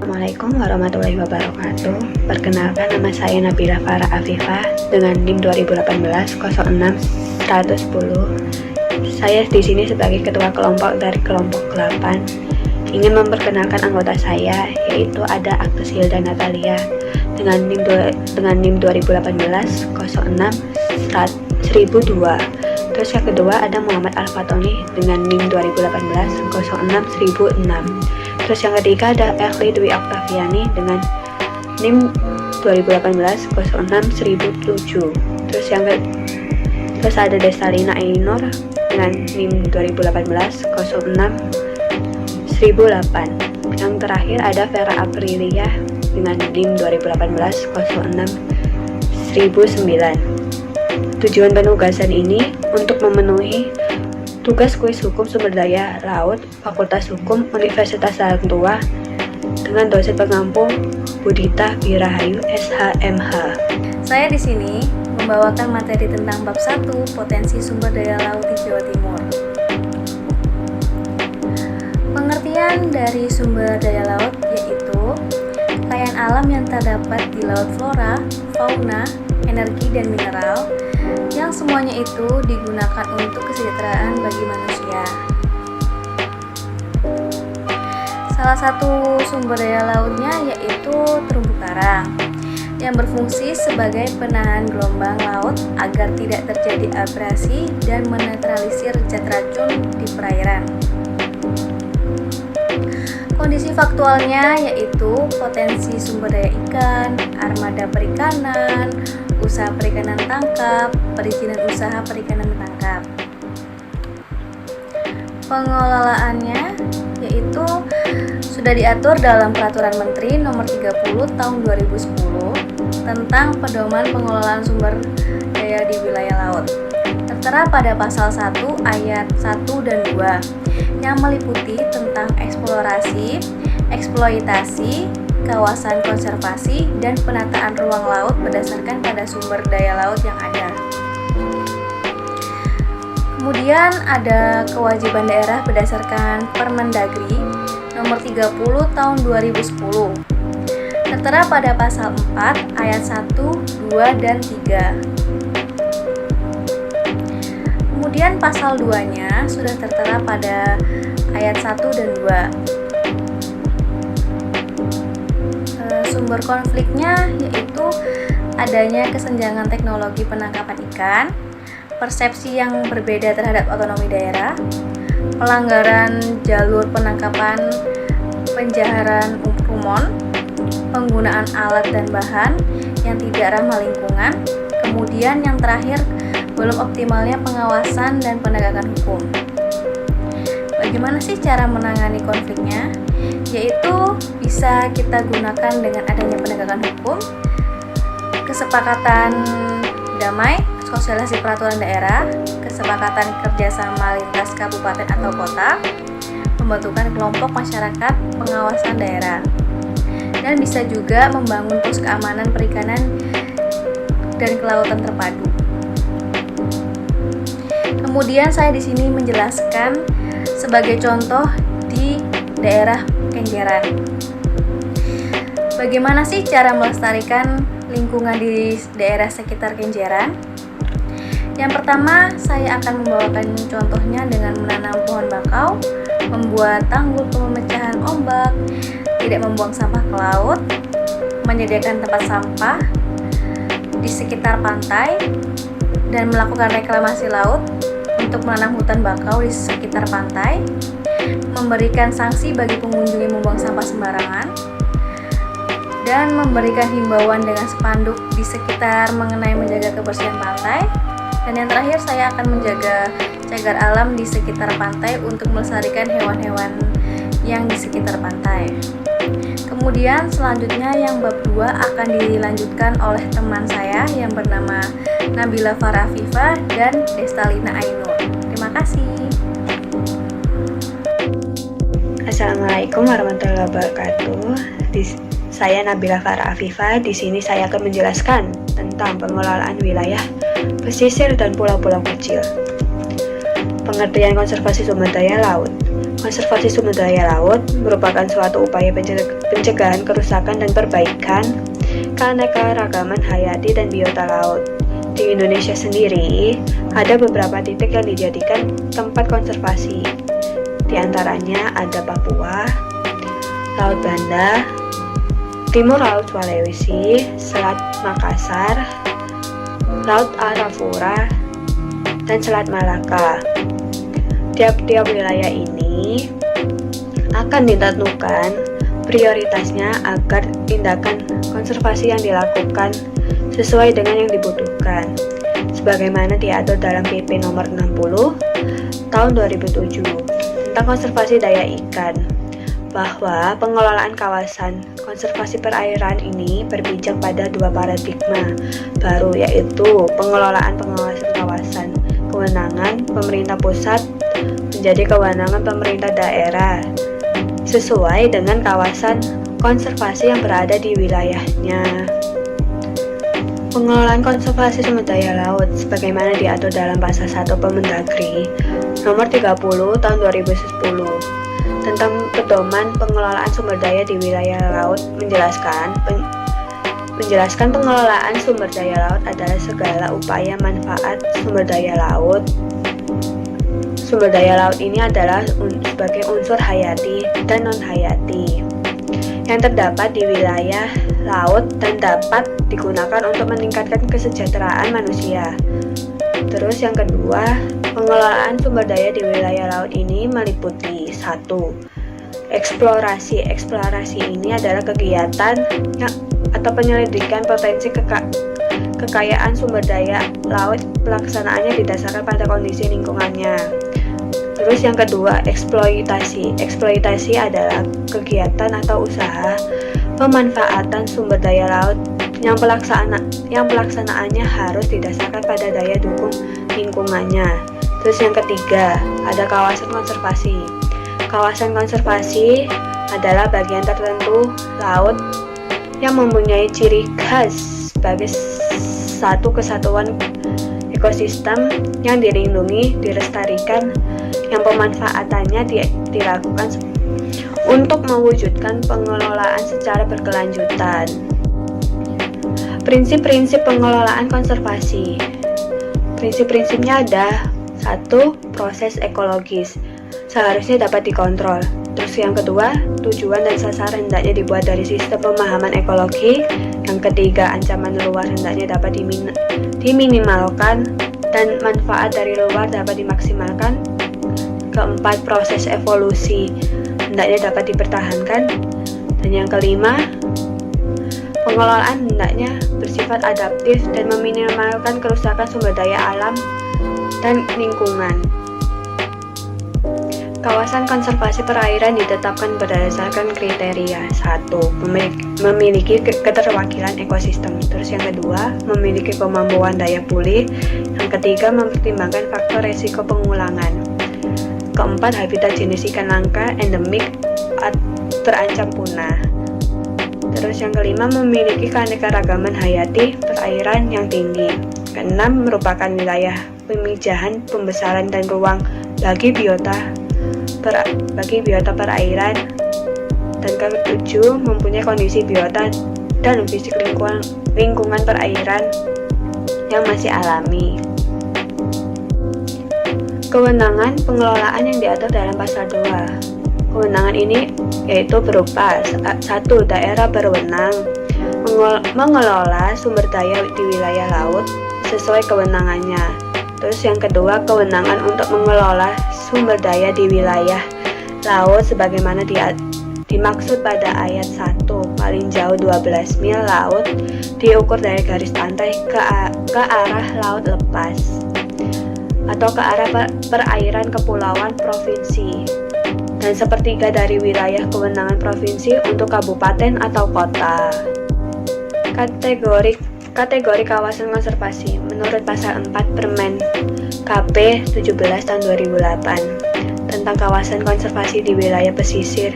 Assalamualaikum warahmatullahi wabarakatuh. Perkenalkan, nama saya Nabila Farah Afifah dengan NIM 2018 06 110. Saya di sini sebagai ketua kelompok dari kelompok 8. Ingin memperkenalkan anggota saya, yaitu ada Agnes Hilda Natalia dengan NIM 2018 06 1002. Terus yang kedua ada Muhammad Al-Fatoni dengan NIM 2018 06 1006. Terus yang ketiga ada Echli Dwi Oktaviani dengan NIM 2018 06 1007. Terus ada Destalina Ainur dengan NIM 2018 06 1008. Yang terakhir ada Vera Aprilia dengan NIM 2018 06 1009. Tujuan penugasan ini untuk memenuhi tugas kuis hukum sumber daya laut Fakultas Hukum Universitas Hang Tuah dengan dosen pengampu Budita Birahayu SHMH. Saya di sini membawakan materi tentang bab 1 potensi sumber daya laut di Jawa Timur. Pengertian dari sumber daya laut yaitu kekayaan alam yang terdapat di laut, flora, fauna, energi dan mineral yang semuanya itu digunakan untuk kesejahteraan bagi manusia. Salah satu sumber daya lautnya yaitu terumbu karang yang berfungsi sebagai penahan gelombang laut agar tidak terjadi abrasi dan menetralisir zat racun di perairan. Kondisi faktualnya yaitu potensi sumber daya ikan, armada perikanan, usaha perikanan tangkap, perizinan usaha perikanan tangkap. Pengelolaannya yaitu sudah diatur dalam Peraturan Menteri Nomor 30 Tahun 2010 tentang pedoman pengelolaan sumber daya di wilayah laut. Tertera pada pasal 1 ayat 1 dan 2 yang meliputi tentang eksplorasi, eksploitasi, kawasan konservasi, dan penataan ruang laut berdasarkan pada sumber daya laut yang ada. Kemudian ada kewajiban daerah berdasarkan Permendagri Nomor 30 Tahun 2010. Tertera pada pasal 4 ayat 1, 2, dan 3. Kemudian pasal 2-nya sudah tertera pada ayat 1 dan 2. Sumber konfliknya yaitu adanya kesenjangan teknologi penangkapan ikan, persepsi yang berbeda terhadap otonomi daerah, pelanggaran jalur penangkapan, penjaharan rumon, penggunaan alat dan bahan yang tidak ramah lingkungan, kemudian yang terakhir belum optimalnya pengawasan dan penegakan hukum. Bagaimana sih cara menangani konfliknya? Yaitu bisa kita gunakan dengan adanya penegakan hukum, kesepakatan damai, sosialisasi peraturan daerah, kesepakatan kerjasama lintas kabupaten atau kota, pembentukan kelompok masyarakat pengawasan daerah, dan bisa juga membangun pos keamanan perikanan dan kelautan terpadu. Kemudian saya di sini menjelaskan sebagai contoh di daerah Kenjeran. Bagaimana sih cara melestarikan lingkungan di daerah sekitar Kenjeran? Yang pertama, saya akan membawakan contohnya dengan menanam pohon bakau, membuat tanggul pemecahan ombak, tidak membuang sampah ke laut, menyediakan tempat sampah di sekitar pantai, dan melakukan reklamasi laut untuk menanam hutan bakau di sekitar pantai, memberikan sanksi bagi pengunjung yang membuang sampah sembarangan, dan memberikan himbauan dengan spanduk di sekitar mengenai menjaga kebersihan pantai. Dan yang terakhir, saya akan menjaga cagar alam di sekitar pantai untuk melestarikan hewan-hewan yang di sekitar pantai. Kemudian selanjutnya yang bab 2 akan dilanjutkan oleh teman saya yang bernama Nabila Farah Afifah dan Destalina Ainur. Terima kasih. Assalamualaikum warahmatullahi wabarakatuh. Saya Nabila Farah Afifah. Di sini saya akan menjelaskan tentang pengelolaan wilayah pesisir dan pulau-pulau kecil. Pengertian konservasi sumber daya laut. Konservasi sumber daya laut merupakan suatu upaya pencegahan kerusakan dan perbaikan keanekaragaman hayati dan biota laut. Di Indonesia sendiri, ada beberapa titik yang dijadikan tempat konservasi. Di antaranya ada Papua, Laut Banda, Timur Laut Sulawesi, Selat Makassar, Laut Arafura, dan Selat Malaka. Tiap-tiap wilayah ini akan ditentukan prioritasnya agar tindakan konservasi yang dilakukan sesuai dengan yang dibutuhkan, sebagaimana diatur dalam PP nomor 60 tahun 2007 tentang konservasi daya ikan, bahwa pengelolaan kawasan konservasi perairan ini berpijak pada dua paradigma baru, yaitu pengelolaan pengawasan kawasan kewenangan pemerintah pusat menjadi kewenangan pemerintah daerah sesuai dengan kawasan konservasi yang berada di wilayahnya. Pengelolaan konservasi sumber daya laut sebagaimana diatur dalam pasal 1 Permendagri nomor 30 tahun 2010 tentang pedoman pengelolaan sumber daya di wilayah laut menjelaskan pengelolaan sumber daya laut adalah segala upaya manfaat sumber daya laut. Sumber daya laut ini adalah sebagai unsur hayati dan non-hayati yang terdapat di wilayah laut dan dapat digunakan untuk meningkatkan kesejahteraan manusia. Terus yang kedua, pengelolaan sumber daya di wilayah laut ini meliputi 1. Eksplorasi. Eksplorasi ini adalah kegiatan atau penyelidikan potensi kekayaan sumber daya laut, pelaksanaannya didasarkan pada kondisi lingkungannya. Terus yang kedua, eksploitasi. Eksploitasi adalah kegiatan atau usaha pemanfaatan sumber daya laut yang pelaksanaannya harus didasarkan pada daya dukung lingkungannya. Terus yang ketiga, ada kawasan konservasi. Kawasan konservasi adalah bagian tertentu laut yang mempunyai ciri khas sebagai satu kesatuan ekosistem yang dilindungi, dilestarikan, yang pemanfaatannya dilakukan untuk mewujudkan pengelolaan secara berkelanjutan. Prinsip-prinsip pengelolaan konservasi. Prinsip-prinsipnya ada 1. Proses ekologis seharusnya dapat dikontrol. Terus yang kedua, tujuan dan sasaran hendaknya dibuat dari sistem pemahaman ekologi. Yang ketiga, ancaman luar hendaknya dapat diminimalkan dan manfaat dari luar dapat dimaksimalkan. Keempat, proses evolusi hendaknya dapat dipertahankan. Dan yang kelima, pengelolaan hendaknya bersifat adaptif dan meminimalkan kerusakan sumber daya alam dan lingkungan. Kawasan konservasi perairan ditetapkan berdasarkan kriteria 1. Memiliki keterwakilan ekosistem. Terus yang kedua, memiliki kemampuan daya pulih. Yang ketiga, mempertimbangkan faktor resiko pengulangan. Keempat, habitat jenis ikan langka, endemik, terancam punah. Terus yang kelima, memiliki keanekaragaman hayati perairan yang tinggi. Keenam, merupakan wilayah pemijahan, pembesaran, dan ruang bagi biota perairan. Dan ketujuh, mempunyai kondisi biota dan fisik lingkungan perairan yang masih alami. Kewenangan pengelolaan yang diatur dalam pasal 2. Kewenangan ini yaitu berupa 1. Daerah berwenang mengelola sumber daya di wilayah laut sesuai kewenangannya. Terus yang kedua, kewenangan untuk mengelola sumber daya di wilayah laut sebagaimana dimaksud pada ayat 1, paling jauh 12 mil laut diukur dari garis pantai ke arah laut lepas atau ke arah perairan kepulauan provinsi, dan sepertiga dari wilayah kewenangan provinsi untuk kabupaten atau kota. Kategori kawasan konservasi menurut pasal 4 Permen KP 17 tahun 2008 tentang kawasan konservasi di wilayah pesisir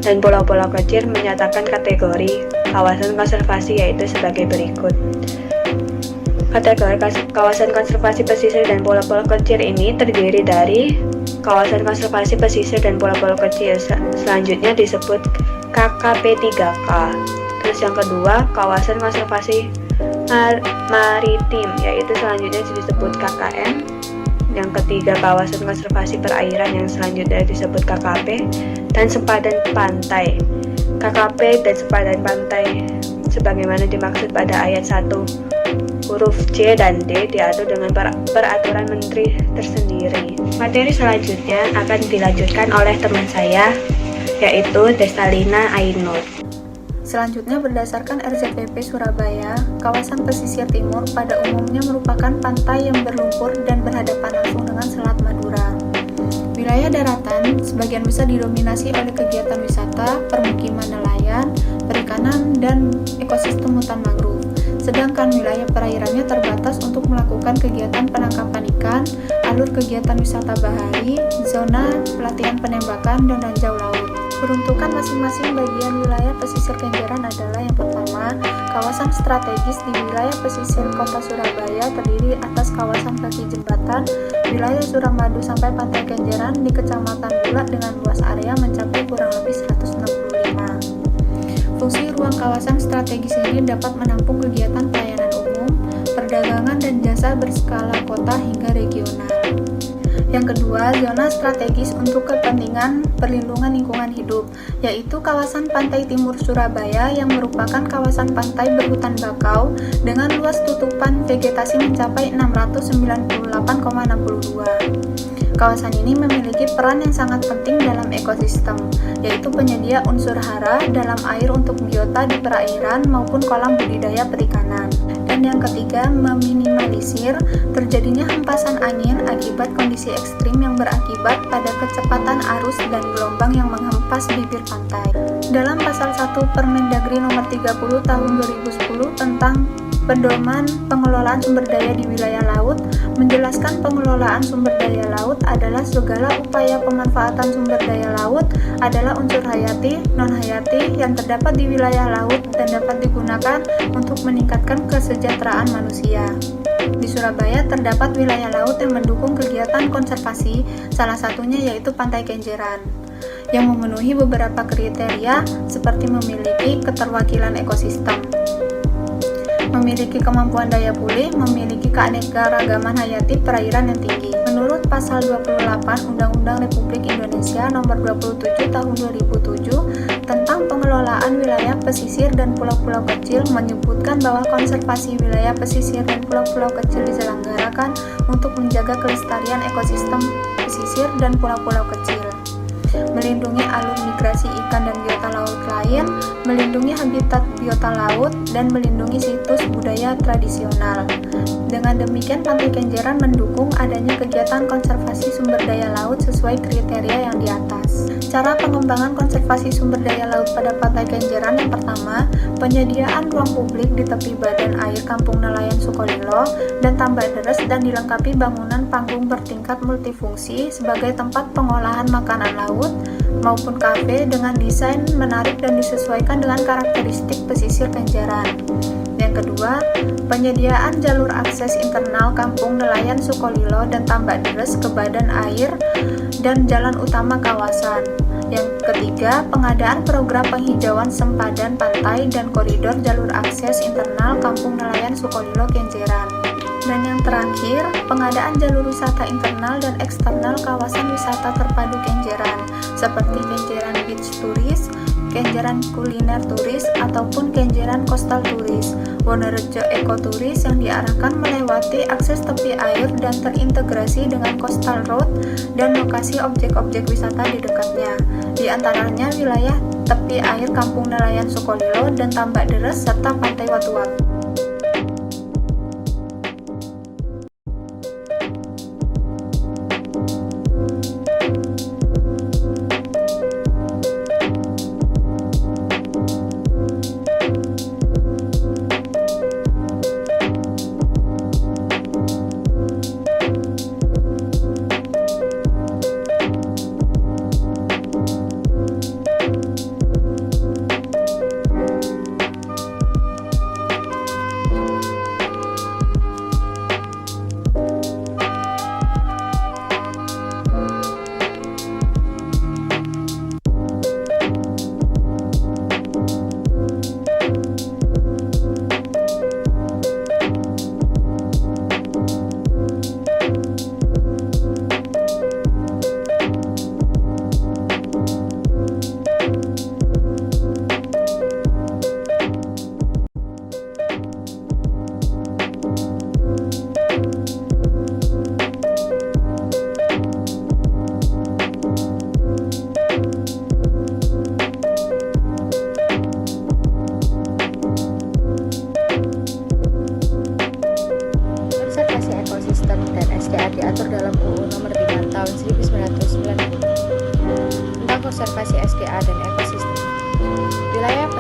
dan pulau-pulau kecil menyatakan kategori kawasan konservasi yaitu sebagai berikut. Kategori kawasan konservasi pesisir dan pulau-pulau kecil ini terdiri dari kawasan konservasi pesisir dan pulau-pulau kecil. Selanjutnya disebut KKP 3K. Terus yang kedua, kawasan konservasi maritim, yaitu selanjutnya disebut KKM. Yang ketiga, kawasan konservasi perairan, yang selanjutnya disebut KKP. Dan sempadan pantai. KKP dan sempadan pantai sebagaimana dimaksud pada ayat 1 huruf C dan D diatur dengan peraturan menteri tersendiri. Materi selanjutnya akan dilanjutkan oleh teman saya, yaitu Destalina Ainur. Selanjutnya, berdasarkan RZPP Surabaya, kawasan pesisir timur pada umumnya merupakan pantai yang berlumpur dan berhadapan langsung dengan Selat Madura. Wilayah daratan sebagian besar didominasi oleh kegiatan wisata, permukiman nelayan, perikanan, dan ekosistem hutan mangrove. Sedangkan wilayah perairannya terbatas untuk melakukan kegiatan penangkapan ikan, alur kegiatan wisata bahari, zona pelatihan penembakan, dan ranjau laut. Peruntukan masing-masing bagian wilayah pesisir Kenjeran adalah: yang pertama, kawasan strategis di wilayah pesisir kota Surabaya terdiri atas kawasan kaki jembatan, wilayah Suramadu sampai Pantai Kenjeran di Kecamatan Bulak dengan luas area mencapai kurang lebih 165. Fungsi ruang kawasan strategis ini dapat menampung kegiatan pelayanan umum, perdagangan dan jasa berskala kota hingga regional. Yang kedua, zona strategis untuk kepentingan perlindungan lingkungan hidup, yaitu kawasan pantai timur Surabaya yang merupakan kawasan pantai berhutan bakau dengan luas tutupan vegetasi mencapai 698,62. Kawasan ini memiliki peran yang sangat penting dalam ekosistem, yaitu penyedia unsur hara dalam air untuk biota di perairan maupun kolam budidaya perikanan. Dan yang ketiga, meminimalisir terjadinya hempasan angin akibat kondisi ekstrim yang berakibat pada kecepatan arus dan gelombang yang menghempas bibir pantai. Dalam pasal 1 Permendagri nomor 30 tahun 2010 tentang pedoman pengelolaan sumber daya di wilayah laut, menjelaskan pengelolaan sumber daya laut adalah segala upaya pemanfaatan sumber daya laut adalah unsur hayati, non-hayati yang terdapat di wilayah laut dan dapat digunakan untuk meningkatkan kesejahteraan manusia. Di Surabaya terdapat wilayah laut yang mendukung kegiatan konservasi, salah satunya yaitu Pantai Kenjeran, yang memenuhi beberapa kriteria seperti memiliki keterwakilan ekosistem, memiliki kemampuan daya pulih, memiliki keanekaragaman hayati perairan yang tinggi. Menurut pasal 28 Undang-Undang Republik Indonesia Nomor 27 Tahun 2007 tentang pengelolaan wilayah pesisir dan pulau-pulau kecil menyebutkan bahwa konservasi wilayah pesisir dan pulau-pulau kecil diselenggarakan untuk menjaga kelestarian ekosistem pesisir dan pulau-pulau kecil, melindungi alur migrasi ikan dan biota laut lain, melindungi habitat biota laut, dan melindungi situs budaya tradisional. Dengan demikian, Pantai Kenjeran mendukung adanya kegiatan konservasi sumber daya laut sesuai kriteria yang di atas. Cara pengembangan konservasi sumber daya laut pada Pantai Kenjeran: yang pertama, penyediaan ruang publik di tepi badan air Kampung Nelayan Sukolilo dan Tambak Deres dan dilengkapi bangunan panggung bertingkat multifungsi sebagai tempat pengolahan makanan laut maupun kafe dengan desain menarik dan disesuaikan dengan karakteristik pesisir Kenjeran. Yang kedua, penyediaan jalur akses internal Kampung Nelayan Sukolilo dan Tambak Deres ke badan air dan jalan utama kawasan. Yang ketiga, pengadaan program penghijauan sempadan pantai dan koridor jalur akses internal Kampung Nelayan Sukolilo Kenjeran. Dan yang terakhir, pengadaan jalur wisata internal dan eksternal kawasan wisata terpadu Kenjeran, seperti Kenjeran Beach Turis, Kenjeran Kuliner Turis, ataupun Kenjeran Coastal Turis, Wonorejo Ekoturis yang diarahkan melewati akses tepi air dan terintegrasi dengan Coastal Road dan lokasi objek-objek wisata di dekatnya, di antaranya wilayah tepi air Kampung Nelayan Sukolilo dan Tambak Deres serta Pantai Watu-Watu.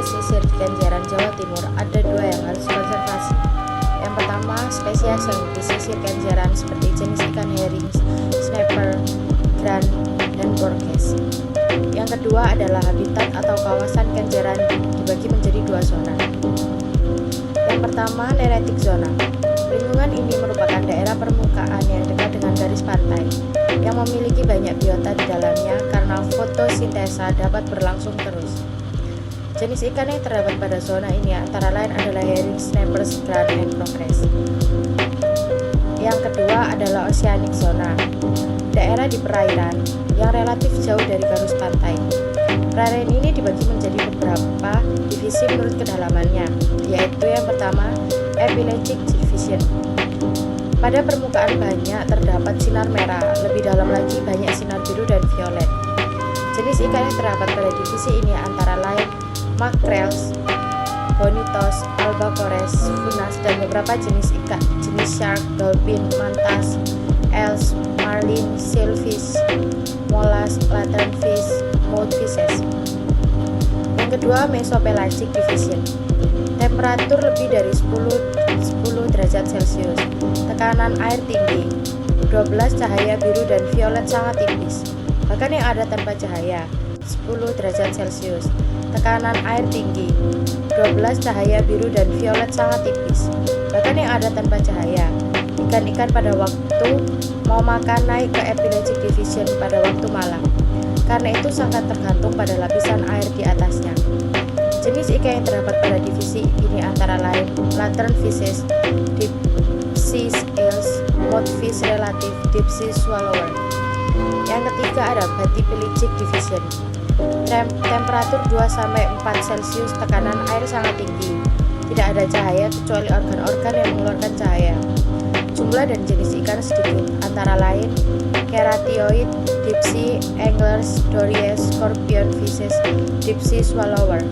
pesisir di Kenjeran, Jawa Timur ada dua yang harus konservasi. Yang pertama, spesies yang di pesisir Kenjeran seperti jenis ikan herring, snapper, gran, dan borges. Yang kedua adalah habitat atau kawasan Kenjeran dibagi menjadi dua zona. Yang pertama, neretik zona. Lingkungan ini merupakan daerah permukaan yang dekat dengan garis pantai, yang memiliki banyak biota di dalamnya karena fotosintesa dapat berlangsung terus. Jenis ikan yang terdapat pada zona ini antara lain adalah herring, snappers, gran, dan progress. Yang kedua adalah oceanic zona, daerah di perairan yang relatif jauh dari garis pantai. Perairan ini dibagi menjadi beberapa divisi menurut kedalamannya, yaitu yang pertama, epipelagic division. Pada permukaan banyak terdapat sinar merah, lebih dalam lagi banyak sinar biru dan violet. Jenis ikan yang terdapat pada divisi ini antara lain makrels, bonitos, albacores, funas, dan beberapa jenis ikan, jenis shark, dolphin, mantas, eels, marlin, sailfish, mollusk, lanternfish, mouthfishes. Yang kedua, mesopelagic division. Temperatur lebih dari 10 derajat Celcius, tekanan air tinggi, 12 cahaya biru dan violet sangat tipis. Bahkan yang ada tanpa cahaya, 10 derajat Celcius, tekanan air tinggi, 12 cahaya biru dan violet sangat tipis. Bahkan yang ada tanpa cahaya, ikan-ikan pada waktu mau makan naik ke epipelagic division pada waktu malam. Karena itu sangat tergantung pada lapisan air di atasnya. Jenis ikan yang terdapat pada divisi ini antara lain lanternfishes, deep sea eels, mouthfish relative, deep sea swallower. Yang ketiga ada bathypelagic division. Temperatur 2-4 Celcius, tekanan air sangat tinggi. Tidak ada cahaya kecuali organ-organ yang mengeluarkan cahaya. Jumlah dan jenis ikan sedikit, antara lain keratioid, deep sea anglers, dories, scorpion fishes, deep sea swallower.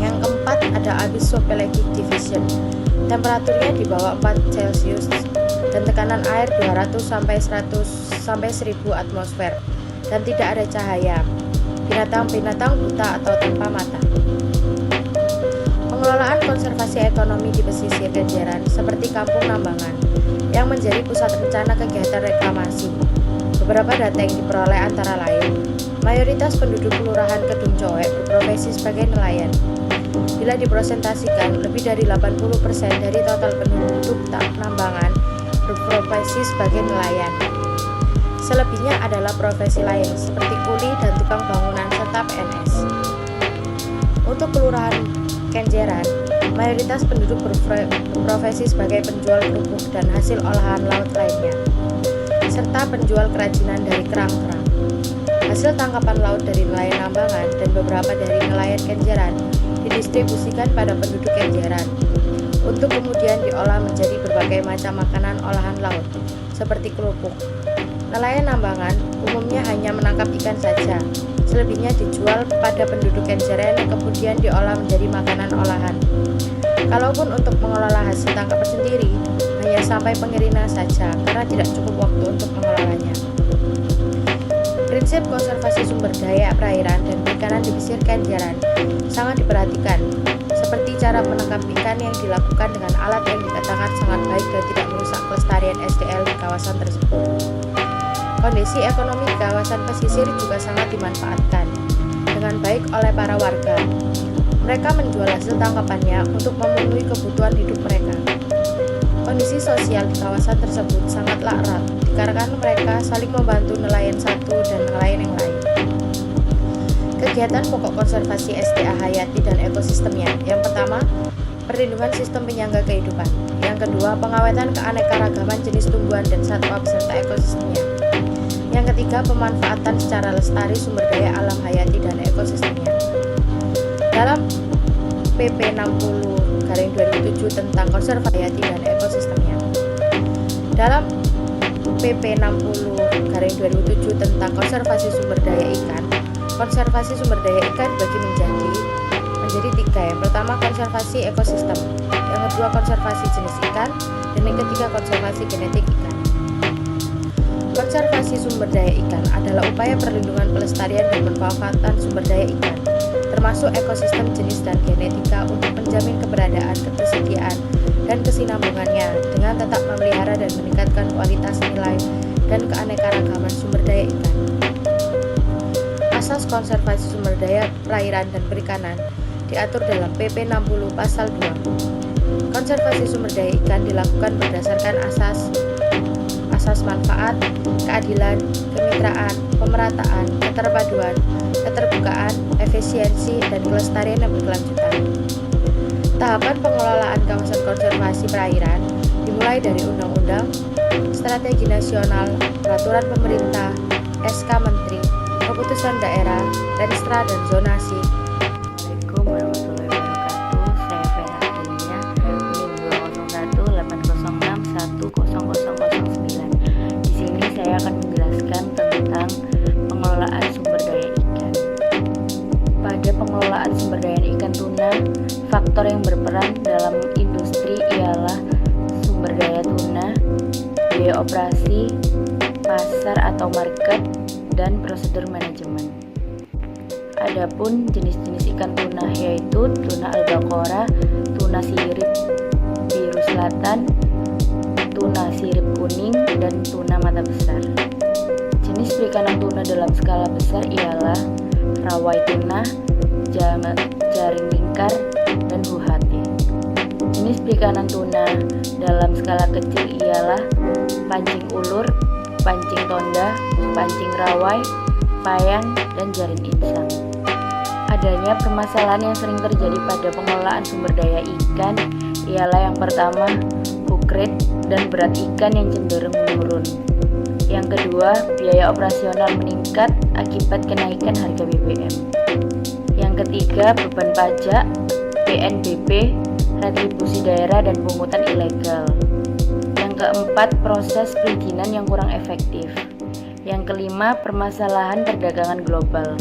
Yang keempat ada abyssopelagic division. Temperaturnya di bawah 4 Celcius dan tekanan air 200 sampai 1000 atmosfer dan tidak ada cahaya. Binatang-binatang buta atau tanpa mata. Pengelolaan konservasi ekonomi di pesisir Kenjeran seperti kampung Nambangan yang menjadi pusat rencana kegiatan reklamasi. Beberapa data yang diperoleh antara lain, mayoritas penduduk Kelurahan Kedung Coek berprofesi sebagai nelayan. Bila dipresentasikan, lebih dari 80% dari total penduduk Nambangan berprofesi sebagai nelayan. Selebihnya adalah profesi lain seperti kuli dan tukang bangunan serta PNS. Untuk Kelurahan Kenjeran, mayoritas penduduk berprofesi sebagai penjual kerupuk dan hasil olahan laut lainnya, serta penjual kerajinan dari kerang-kerang. Hasil tangkapan laut dari nelayan Nambangan dan beberapa dari nelayan Kenjeran didistribusikan pada penduduk Kenjeran untuk kemudian diolah menjadi berbagai macam makanan olahan laut, seperti kerupuk. Nelayan Nambangan umumnya hanya menangkap ikan saja, selebihnya dijual pada penduduk Kenjeran yang kemudian diolah menjadi makanan olahan. Kalaupun untuk mengelola hasil tangkapan sendiri, hanya sampai pengiriman saja karena tidak cukup waktu untuk mengelolanya. Prinsip konservasi sumber daya perairan dan perikanan di pesisir Kenjeran sangat diperhatikan, seperti cara menangkap ikan yang dilakukan dengan alat yang dikatakan sangat baik dan tidak merusak kelestarian SDL di kawasan tersebut. Kondisi ekonomi di kawasan pesisir juga sangat dimanfaatkan dengan baik oleh para warga. Mereka menjual hasil tangkapannya untuk memenuhi kebutuhan hidup mereka. Kondisi sosial di kawasan tersebut sangatlah erat, dikarenakan mereka saling membantu nelayan satu dan nelayan yang lain. Kegiatan pokok konservasi SDA hayati dan ekosistemnya. Yang pertama, perlindungan sistem penyangga kehidupan. Yang kedua, pengawetan keanekaragaman jenis tumbuhan dan satwa beserta ekosistemnya. Yang ketiga, pemanfaatan secara lestari sumber daya alam hayati dan ekosistemnya. Dalam PP 60/2007 tentang konservasi hayati dan ekosistemnya. Dalam PP 60/2007 tentang konservasi sumber daya ikan, konservasi sumber daya ikan dibagi menjadi tiga. Yang pertama, konservasi ekosistem. Yang kedua, konservasi jenis ikan. Dan yang ketiga, konservasi genetik ikan. Konservasi sumber daya ikan adalah upaya perlindungan pelestarian dan pemanfaatan sumber daya ikan, termasuk ekosistem jenis dan genetika untuk menjamin keberadaan, ketersediaan, dan kesinambungannya dengan tetap memelihara dan meningkatkan kualitas nilai dan keanekaragaman sumber daya ikan. Asas konservasi sumber daya perairan dan perikanan diatur dalam PP 60 Pasal 2. Konservasi sumber daya ikan dilakukan berdasarkan asas manfaat, keadilan, kemitraan, pemerataan, keterpaduan, keterbukaan, efisiensi, dan kelestarian yang berkelanjutan. Tahapan pengelolaan kawasan konservasi perairan dimulai dari undang-undang, strategi nasional, peraturan pemerintah, SK Menteri, keputusan daerah, renstra, dan zonasi. Assalamualaikum warahmatullahi wabarakatuh. Saya Vera Delia, NIM 20180610009. Di sini saya akan menjelaskan tentang pengelolaan sumber daya ikan. Pada pengelolaan sumber daya ikan tuna, faktor yang berperan dalam industri ialah sumber daya tuna, biaya operasi, pasar atau market, dan prosedur manajemen. Adapun jenis-jenis ikan tuna yaitu tuna albacora, tuna sirip biru selatan, tuna sirip kuning, dan tuna mata besar. Jenis perikanan tuna dalam skala besar ialah rawai tuna, jaring lingkar, dan huhati. Jenis perikanan tuna dalam skala kecil ialah pancing ulur, pancing tonda, pancing rawai, payang, dan jaring insang. Adanya permasalahan yang sering terjadi pada pengelolaan sumber daya ikan ialah yang pertama, hook rate dan berat ikan yang cenderung menurun. Yang kedua, biaya operasional meningkat akibat kenaikan harga BBM. Yang ketiga, beban pajak, PNBP, retribusi daerah, dan pungutan ilegal. Yang keempat, proses perizinan yang kurang efektif. Yang kelima, permasalahan perdagangan global.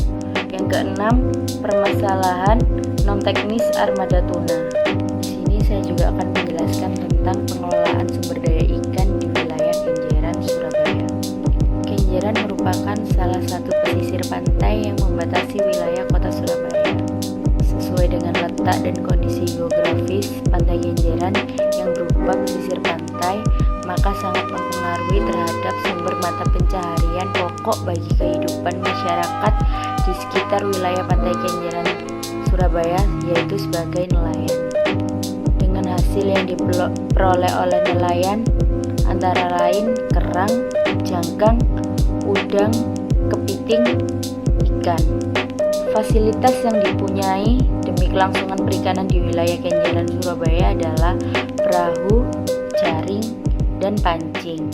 Yang keenam, permasalahan non-teknis armada tuna. Di sini saya juga akan menjelaskan tentang pengelolaan sumber daya ikan di wilayah Kenjeran, Surabaya. Kenjeran merupakan salah satu pesisir pantai yang membatasi wilayah kota Surabaya. Sesuai dengan letak dan kondisi geografis pantai Kenjeran yang berupa pesisir pantai, maka sangat mempengaruhi terhadap sumber mata pencaharian pokok bagi kehidupan masyarakat di sekitar wilayah pantai Kenjeran, Surabaya, yaitu sebagai nelayan. Dengan hasil yang diperoleh oleh nelayan antara lain kerang, jangkang, udang, kepiting, ikan. Fasilitas yang dipunyai demi kelangsungan perikanan di wilayah Kenjeran, Surabaya adalah perahu, jaring, dan pancing.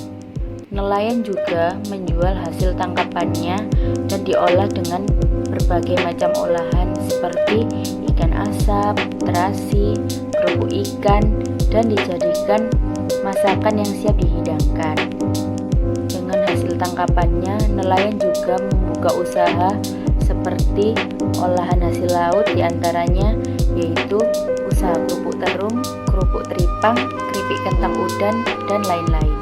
Nelayan juga menjual hasil tangkapannya dan diolah dengan berbagai macam olahan seperti ikan asap, terasi, kerupuk ikan, dan dijadikan masakan yang siap dihidangkan. Dengan hasil tangkapannya, nelayan juga membuka usaha seperti olahan hasil laut, diantaranya yaitu usaha kerupuk terung, kerupuk teripang, keripik kentang udan, dan lain-lain.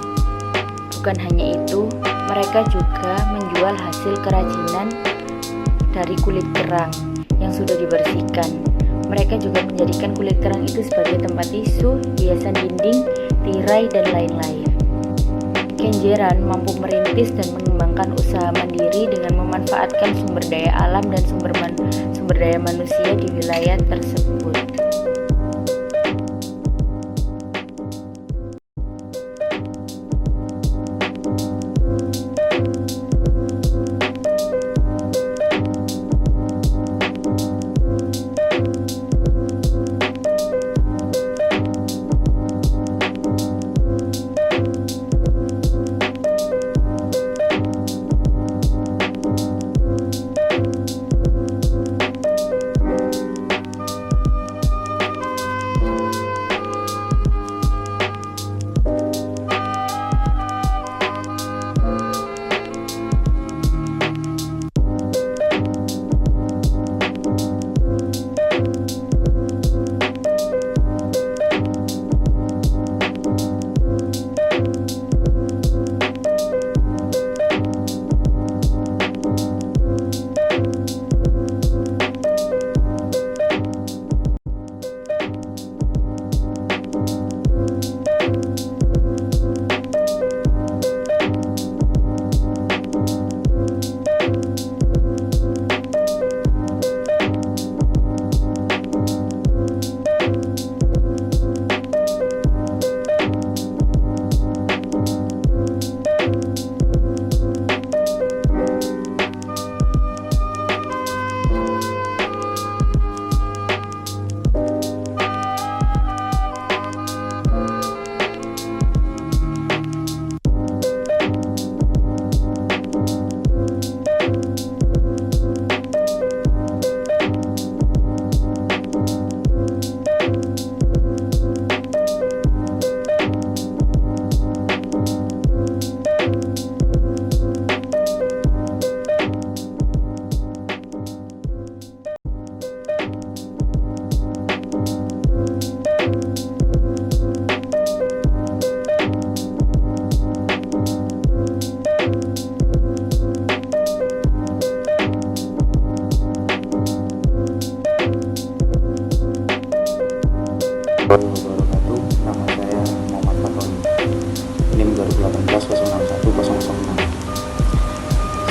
Bukan hanya itu, mereka juga menjual hasil kerajinan dari kulit kerang yang sudah dibersihkan. Mereka juga menjadikan kulit kerang itu sebagai tempat tisu, hiasan dinding, tirai, dan lain-lain. Kenjeran mampu merintis dan mengembangkan usaha mandiri dengan memanfaatkan sumber daya alam dan sumber daya manusia di wilayah tersebut.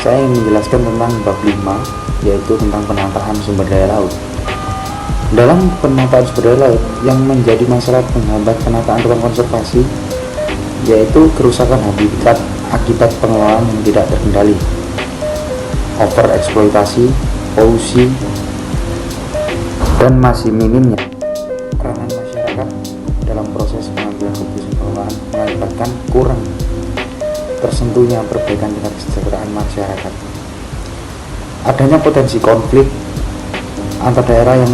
saya ingin menjelaskan tentang bab 5, yaitu tentang penataan sumber daya laut. Dalam penataan sumber daya laut yang menjadi masalah penghambat penataan ruang konservasi, yaitu kerusakan habitat akibat pengelolaan yang tidak terkendali, overeksploitasi, polusi, dan masih minimnya peranan masyarakat dalam proses pengambilan keputusan pengelolaan mengakibatkan kurang tersentuhnya perbaikan tingkat kesejahteraan masyarakat. Adanya potensi konflik antar daerah yang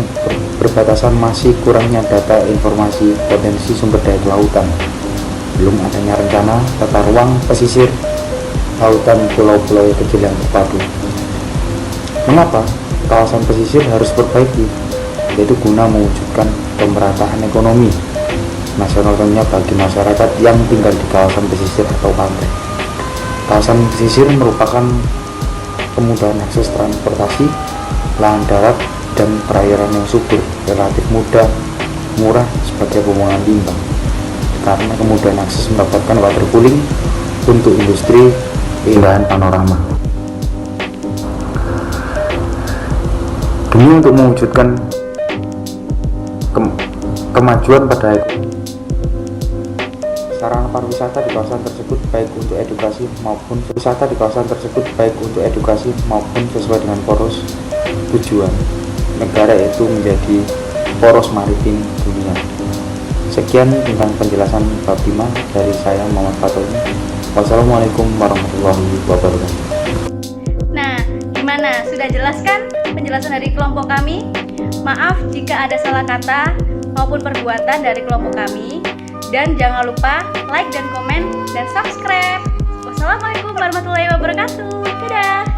berbatasan, masih kurangnya data informasi potensi sumber daya kelautan, belum adanya rencana tata ruang pesisir lautan pulau-pulau kecil yang terpadu. Mengapa kawasan pesisir harus diperbaiki? Yaitu guna mewujudkan pemerataan ekonomi nasional bagi masyarakat yang tinggal di kawasan pesisir atau pantai. Kawasan pesisir merupakan kemudahan akses transportasi, lahan darat, dan perairan yang subur, relatif murah sebagai pembuangan limbah, karena kemudahan akses mendapatkan water cooling untuk industri keindahan panorama. Demi untuk mewujudkan kemajuan pada sarana pariwisata di kawasan tersebut baik untuk edukasi maupun sesuai dengan poros tujuan negara, yaitu menjadi poros maritim dunia. Sekian tentang penjelasan bab 5 dari saya, Muhammad Fatoni. Wassalamualaikum warahmatullahi wabarakatuh. Nah, gimana? Sudah jelas kan penjelasan dari kelompok kami? Maaf jika ada salah kata maupun perbuatan dari kelompok kami. Dan jangan lupa like dan komen dan subscribe. Wassalamualaikum warahmatullahi wabarakatuh. Dadah.